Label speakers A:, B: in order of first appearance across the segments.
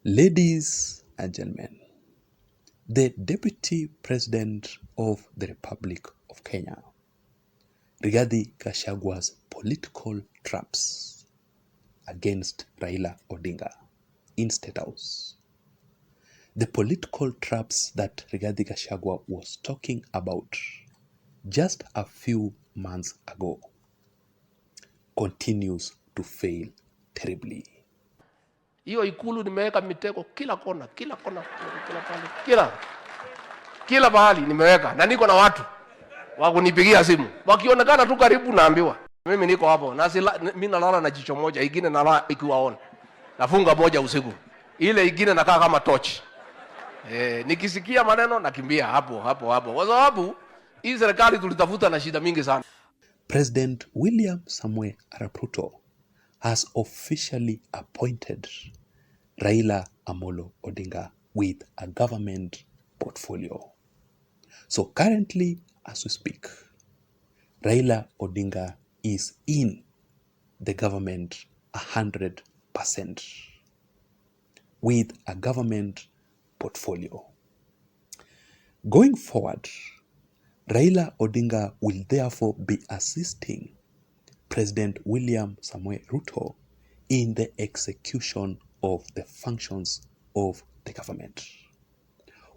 A: Ladies and gentlemen, the Deputy President of the Republic of Kenya, Rigathi Gachagua's political traps against Raila Odinga in State House. The political traps that Rigathi Gachagua was talking about just a few months ago continues to fail terribly.
B: Hiyo ikulu nimeweka mitego kila kona, kila mahali nimeweka, na niko na watu wa kunipigia simu. Wakionekana tu karibu naambiwa mimi niko hapo, na mimi nalala na jicho moja, ingine nalala ikiwa on. Nafunga moja usiku. Ile ingine nakaa kama torch. Nikisikia maneno nakimbia hapo. Kwa sababu hii serikali tulitafuta na shida mingi sana.
A: President William Samoei Arap Ruto has officially appointed Raila Amolo Odinga with a government portfolio. So currently, as we speak, Raila Odinga is in the government 100% with a government portfolio. Going forward, Raila Odinga will therefore be assisting President William Samoei Ruto in the execution of the functions of the government.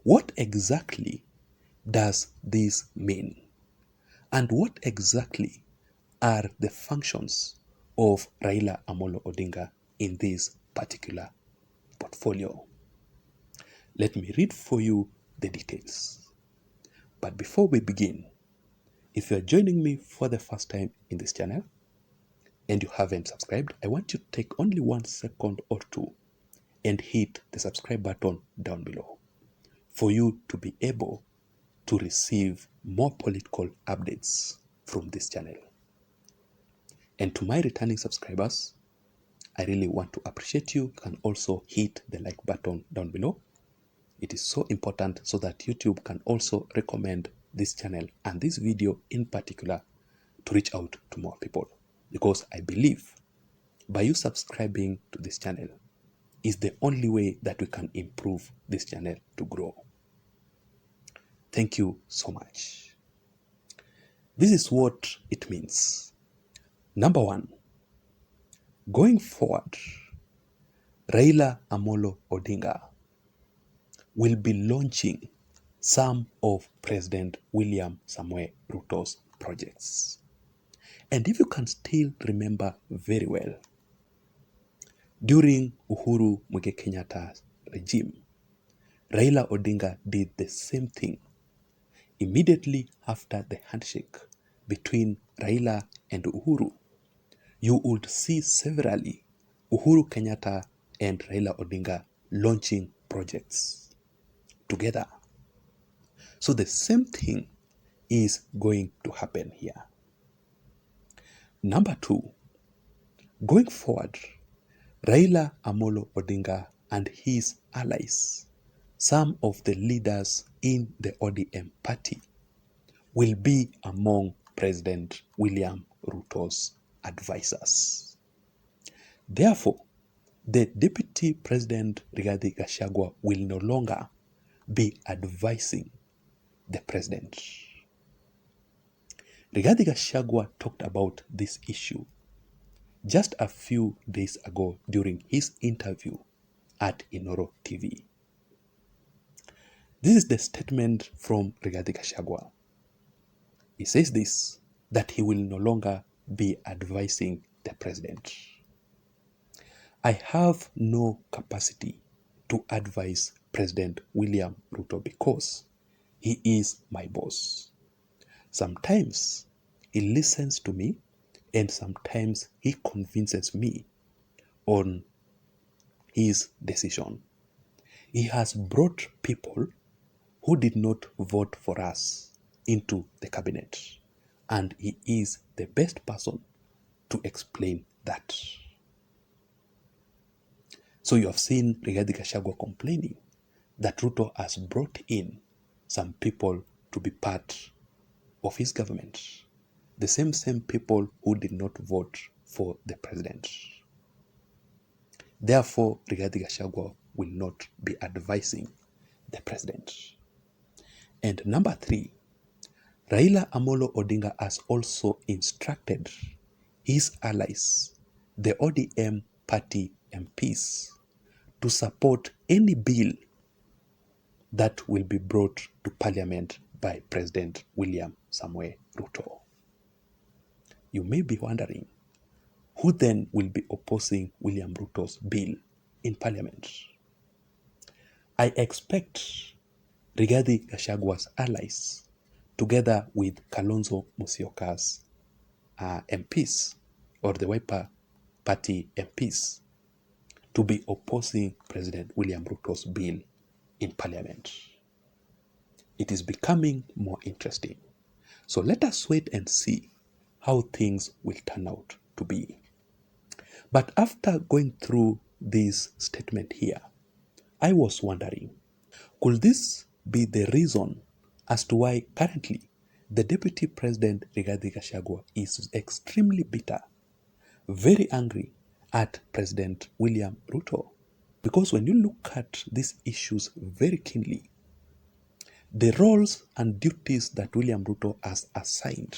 A: What exactly does this mean? And what exactly are the functions of Raila Amolo Odinga in this particular portfolio? Let me read for you the details. But before we begin, if you are joining me for the first time in this channel and you haven't subscribed, I want you to take only 1 second or two and hit the subscribe button down below for you to be able to receive more political updates from this channel. And to my returning subscribers, I really want to appreciate you. You can also hit the like button down below. It is so important so that YouTube can also recommend this channel and this video in particular to reach out to more people. Because I believe by you subscribing to this channel is the only way that we can improve this channel to grow. Thank you so much. This is what it means. Number one, going forward, Raila Amolo Odinga will be launching some of President William Samoei Ruto's projects. And if you can still remember very well, during Uhuru Muigai Kenyatta's regime, Raila Odinga did the same thing. Immediately after the handshake between Raila and Uhuru, you would see severally Uhuru Kenyatta and Raila Odinga launching projects together. So the same thing is going to happen here. Number two, going forward, Raila Amolo Odinga and his allies, some of the leaders in the ODM party, will be among President William Ruto's advisors. Therefore, the Deputy President Rigathi Gachagua will no longer be advising the president. Rigathi Gachagua talked about this issue just a few days ago during his interview at Inoro TV. This is the statement from Rigathi Gachagua. He says this, that he will no longer be advising the president. I have no capacity to advise President William Ruto because he is my boss. Sometimes he listens to me and sometimes he convinces me on his decision. He has brought people who did not vote for us into the cabinet, and he is the best person to explain that. So you have seen Rigathi Gachagua complaining that Ruto has brought in some people to be part of his government. The same people who did not vote for the president. Therefore, Rigathi Gachagua will not be advising the president. And number 3, Raila Amolo Odinga has also instructed his allies, the ODM party MPs, to support any bill that will be brought to Parliament by President William Samoei Ruto. You may be wondering, who then will be opposing William Ruto's bill in Parliament? I expect Rigathi Gachagua's allies, together with Kalonzo Musyoka's MPs, or the Wiper Party MPs, to be opposing President William Ruto's bill in Parliament. It is becoming more interesting. So let us wait and see how things will turn out to be. But after going through this statement here, I was wondering, could this be the reason as to why currently the Deputy President Rigathi Gachagua is extremely bitter, very angry at President William Ruto? Because when you look at these issues very keenly, the roles and duties that William Ruto has assigned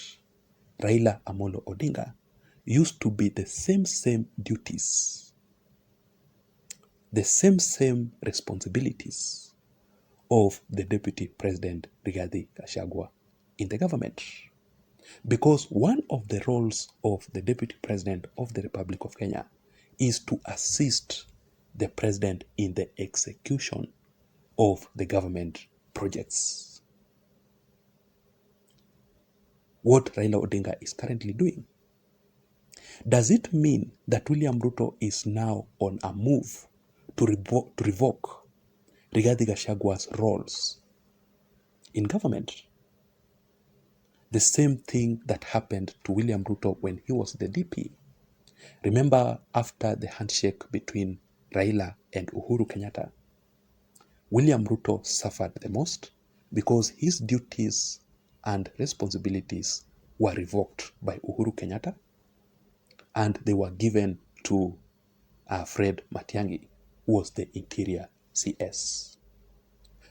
A: Raila Amolo Odinga used to be the same duties, the same responsibilities of the Deputy President Rigathi Gachagua in the government. Because one of the roles of the Deputy President of the Republic of Kenya is to assist the President in the execution of the government projects. What Raila Odinga is currently doing. Does it mean that William Ruto is now on a move to revoke Rigathi Gachagua's roles in government? The same thing that happened to William Ruto when he was the DP. Remember, after the handshake between Raila and Uhuru Kenyatta, William Ruto suffered the most because his duties and responsibilities were revoked by Uhuru Kenyatta, and they were given to Fred Matiang'i, who was the Interior CS.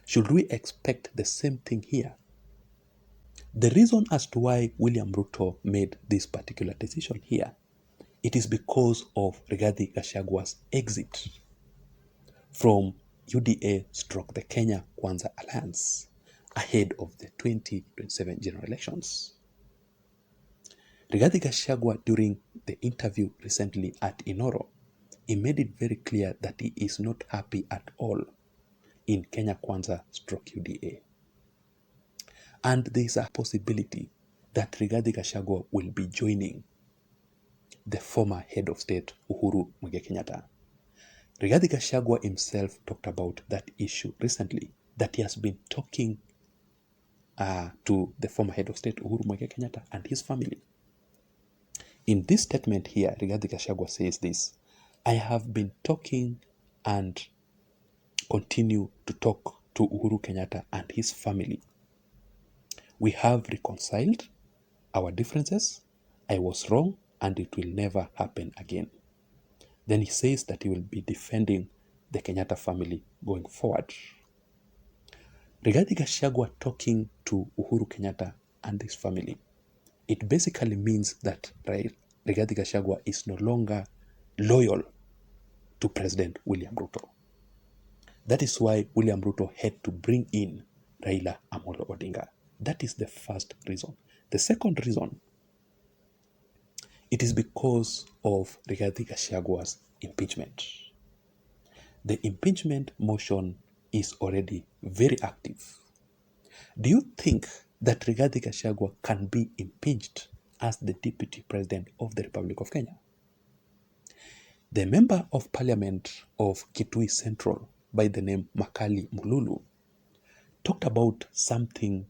A: Should we expect the same thing here? The reason as to why William Ruto made this particular decision here, it is because of Rigathi Gachagua's exit from UDA / the Kenya Kwanza Alliance ahead of the 2027 general elections. Rigathi Gachagua, during the interview recently at Inoro, he made it very clear that he is not happy at all in Kenya Kwanza / UDA. And there is a possibility that Rigathi Gachagua will be joining the former head of state, Uhuru Muigai Kenyatta. Rigathi Gachagua himself talked about that issue recently, that he has been talking to the former head of state, Uhuru Muigai Kenyatta, and his family. In this statement here, Rigathi Gachagua says this: I have been talking and continue to talk to Uhuru Kenyatta and his family. We have reconciled our differences. I was wrong and it will never happen again. Then he says that he will be defending the Kenyatta family going forward. Rigathi Gachagua talking to Uhuru Kenyatta and his family, it basically means that Rigathi Gachagua is no longer loyal to President William Ruto. That is why William Ruto had to bring in Raila Amolo Odinga. That is the first reason. The second reason, it is because of Rigathi Gachagua's impeachment. The impeachment motion is already very active. Do you think that Rigathi Gachagua can be impeached as the Deputy President of the Republic of Kenya? The Member of Parliament of Kitui Central by the name Makali Mululu talked about something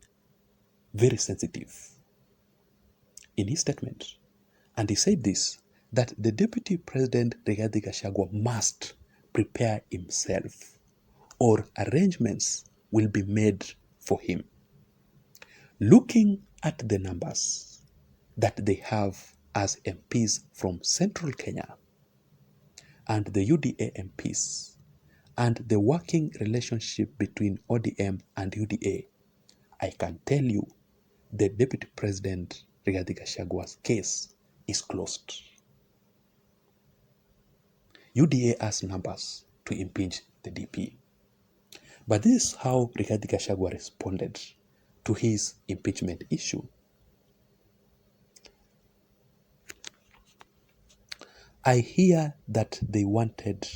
A: very sensitive in his statement. And he said this, that the Deputy President Rigathi Gachagua must prepare himself or arrangements will be made for him. Looking at the numbers that they have as MPs from Central Kenya and the UDA MPs and the working relationship between ODM and UDA, I can tell you the Deputy President Rigathi Gachagua's case is closed. UDA has numbers to impeach the DP. But this is how Rigathi Gachagua responded to his impeachment issue. I hear that they wanted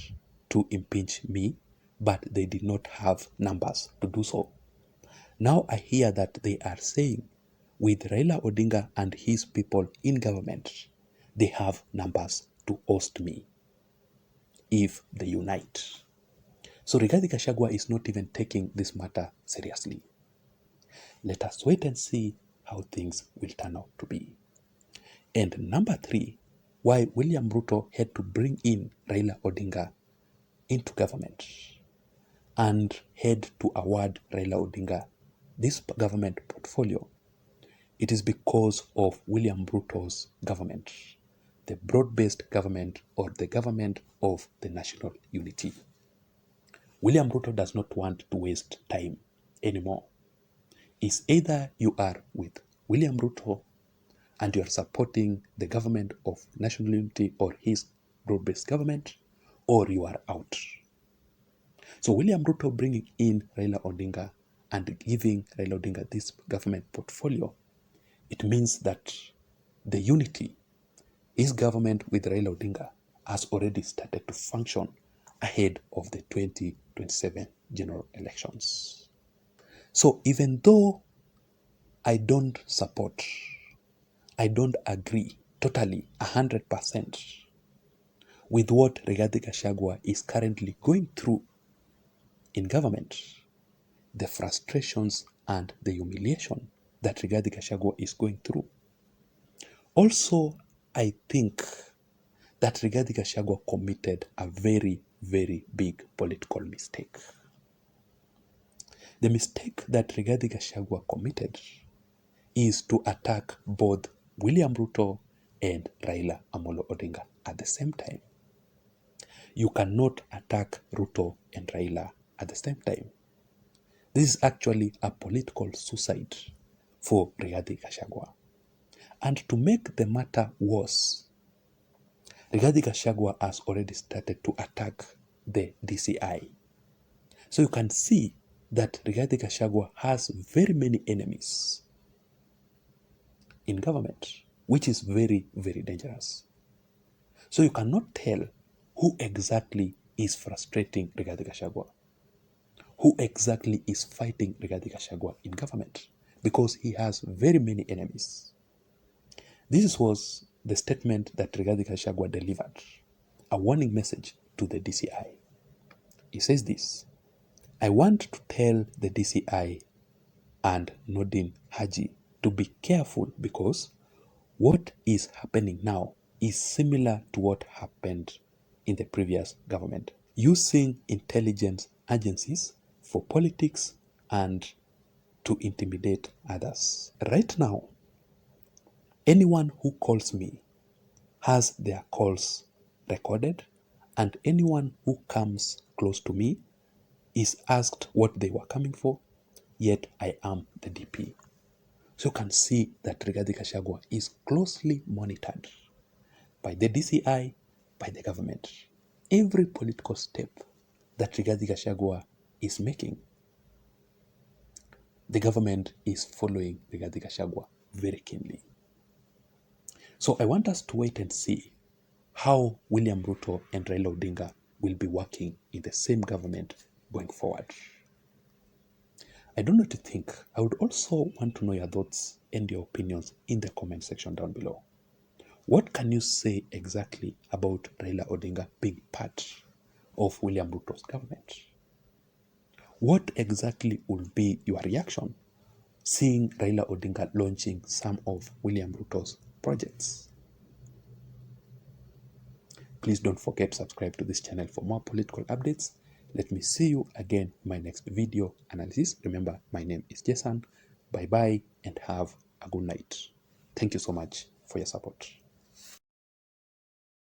A: to impeach me, but they did not have numbers to do so. Now I hear that they are saying with Raila Odinga and his people in government, they have numbers to oust me if they unite. So Rigathi Gachagua is not even taking this matter seriously. Let us wait and see how things will turn out to be. And number 3, why William Ruto had to bring in Raila Odinga into government and had to award Raila Odinga this government portfolio. It is because of William Ruto's government, the broad-based government or the government of the national unity. William Ruto does not want to waste time anymore. It's either you are with William Ruto and you are supporting the government of national unity or his broad-based government, or you are out. So William Ruto bringing in Raila Odinga and giving Raila Odinga this government portfolio, it means that the unity, his government with Raila Odinga, has already started to function ahead of the 2027 general elections. So even though I don't support, I don't agree totally 100% with what Rigathi Gachagua is currently going through in government, the frustrations and the humiliation that Rigathi Gachagua is going through. Also, I think that Rigathi Gachagua committed a very, very big political mistake. The mistake that Rigathi Gachagua committed is to attack both William Ruto and Raila Amolo Odinga at the same time. You cannot attack Ruto and Raila at the same time. This is actually a political suicide for Rigathi Gachagua. And to make the matter worse, Rigathi Gachagua has already started to attack the DCI. So you can see that Rigathi Gachagua has very many enemies in government, which is very, very dangerous. So you cannot tell who exactly is frustrating Rigathi Gachagua, who exactly is fighting Rigathi Gachagua in government, because he has very many enemies. This was the statement that Rigathi Gachagua delivered, a warning message to the DCI. He says this: I want to tell the DCI and Nordin Haji to be careful, because what is happening now is similar to what happened in the previous government, using intelligence agencies for politics and to intimidate others. Right now, anyone who calls me has their calls recorded, and anyone who comes close to me is asked what they were coming for, yet I am the DP. So you can see that Rigathi Gachagua is closely monitored by the DCI, by the government. Every political step that Rigathi Gachagua is making, the government is following Rigathi Gachagua very keenly. So I want us to wait and see how William Ruto and Raila Odinga will be working in the same government going forward. I don't know what you think. I would also want to know your thoughts and your opinions in the comment section down below. What can you say exactly about Raila Odinga being part of William Ruto's government? What exactly will be your reaction seeing Raila Odinga launching some of William Ruto's projects? Please don't forget to subscribe to this channel for more political updates. Let me see you again in my next video analysis. Remember, my name is Jason. Bye-bye and have a good night. Thank you so much for your support.